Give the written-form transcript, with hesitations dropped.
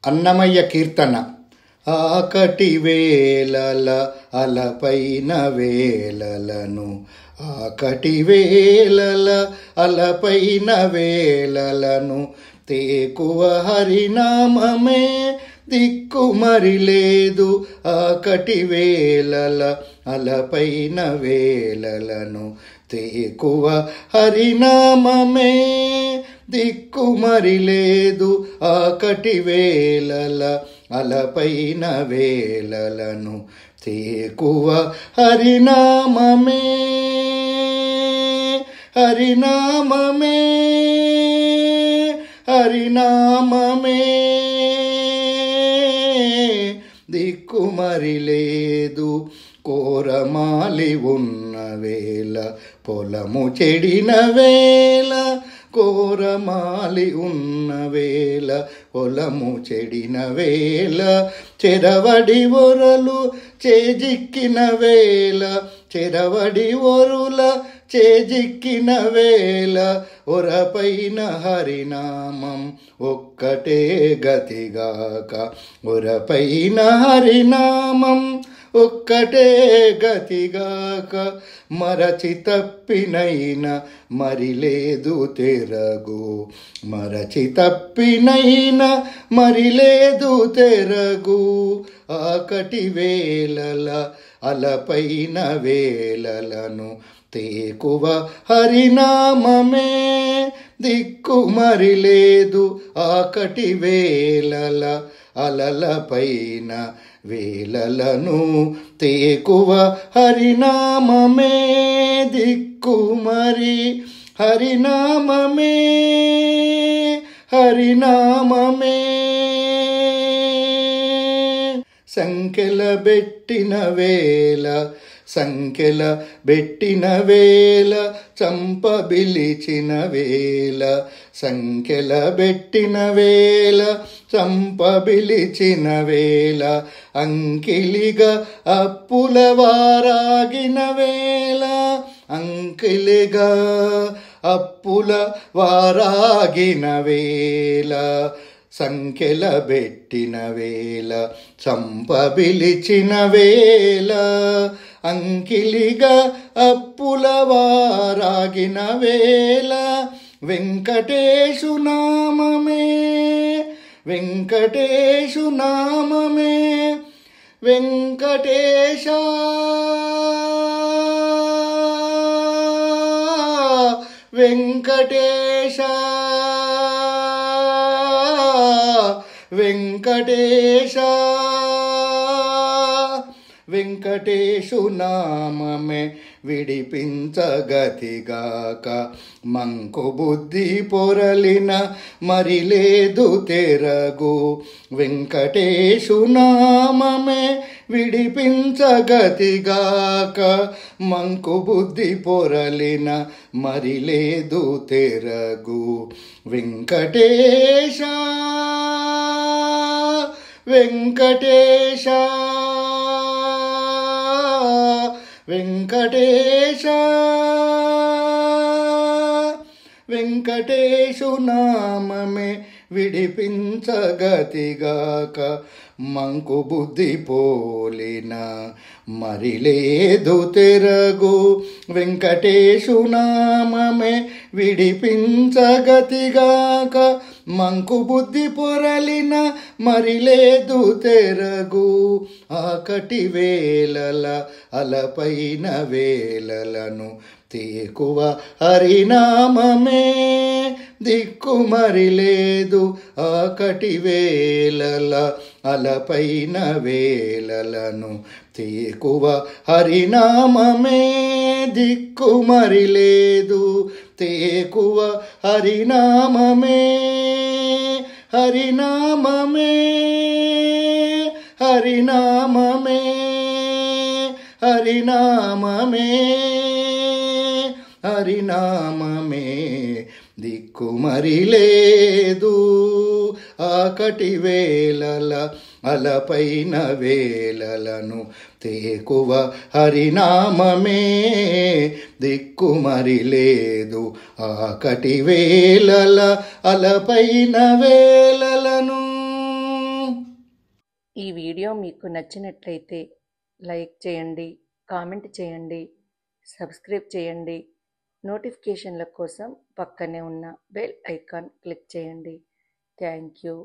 అన్నమయ్య కీర్తన. ఆకటి వేళల అలపైన వేళలను, ఆకటి వేళల అలపైన వేళలను, తేకువ హరినామమే దిక్కుమరి లేదు. ఆకటి వేళల అలపైన వేళలను, తేకువ హరినామమే దిక్కుమరి లేదు. ఆకటి వేళల అలపైన వేళలను, తేకువ హరినామమే హరినామమే హరినామమే దిక్కుమరి లేదు. కోరమాలి ఉన్న వేళ పొలము చెడిన వేళ, కోరమాలి ఉన్న వేళ పొలము చెడిన వేళ, చెరవడి ఒరలు చేజిక్కిన వేళ, చెరవడి ఒరుల చేజిక్కిన వేళ, ఒరపైన హరినామం ఒక్కటే గతిగాక, ఒరపైన హరినామం ఒక్కటే గతిగాక. మరచి తప్పినైనా మరి లేదు తెరగు, మరచి తప్పినైనా మరి లేదు తెరగు. ఆకటి వేళల అలపైన వేళలను, తేకువ హరినామమే దిక్కుమరి లేదు. ఆకటి వేళల అలలపైన వేళలను, తేకువ హరినామమే దిక్కుమరి. హరినామమే హరినామమే సంఖ్యల బెట్టిన వేళ, సంఖ్యల బెట్టిన వేళ, చంపబిలిచిన వేళ, సంఖ్యల బెట్టిన వేళ, చంపబిలిచిన వేళ, అంకిలిగా అప్పుల వారాగిన వేళ, అంకిలిగా అప్పుల వారాగిన వేళ, సంఖ్యల బెట్టిన వేళ, చంపబిలిచిన వేళ, అంకిలిగా అప్పుల వారాగిన వేళ, వెంకటేశు నామమే వెంకటేశు నామమే వెంకటేశ వెంకటేశ వెంకటేశ వెంకటేశు నామమే విడిపించగతిగాక. మంకు బుద్ధి పొరలిన మరి లేదు తెరగు, వెంకటేశు నామమే విడిపించగతిగాక. మంకు బుద్ధి పొరలిన మరి లేదు తెరగు. వెంకటేశ వెంకటేశ వెంకటేశ వెంకటేశు నామమే విడిపించగతిగాక. మంకు బుద్ధి పోలిన మరి లేదు తెరగు, వెంకటేశు నామమే విడిపించగతిగాక. మంకు బుద్ధి పొరలిన మరి లేదు తెరగు. ఆకటి వేళల అలపైన వేళలను, తేకువ హరినామమే దిక్కుమరి లేదు. ఆకటి వేళల అలపైన వేళలను, తేకువ హరినామమే దిక్కుమరి లేదు. తేకువ హరినామమే హరినామమే హరినామమే హరినామమే హరినామమే దిక్కుమరి లేదు. ఆకటి వేళల అలపైన వేళలను, తేకువ హరినామమే దిక్కుమరి లేదు. ఆకటి వేళల అలపైన వేళలను ఈ వీడియో మీకు నచ్చినట్లయితే లైక్ చేయండి, కామెంట్ చేయండి, సబ్స్క్రైబ్ చేయండి. నోటిఫికేషన్ల కోసం పక్కనే ఉన్న బెల్ ఐకాన్ క్లిక్ చేయండి. Thank you.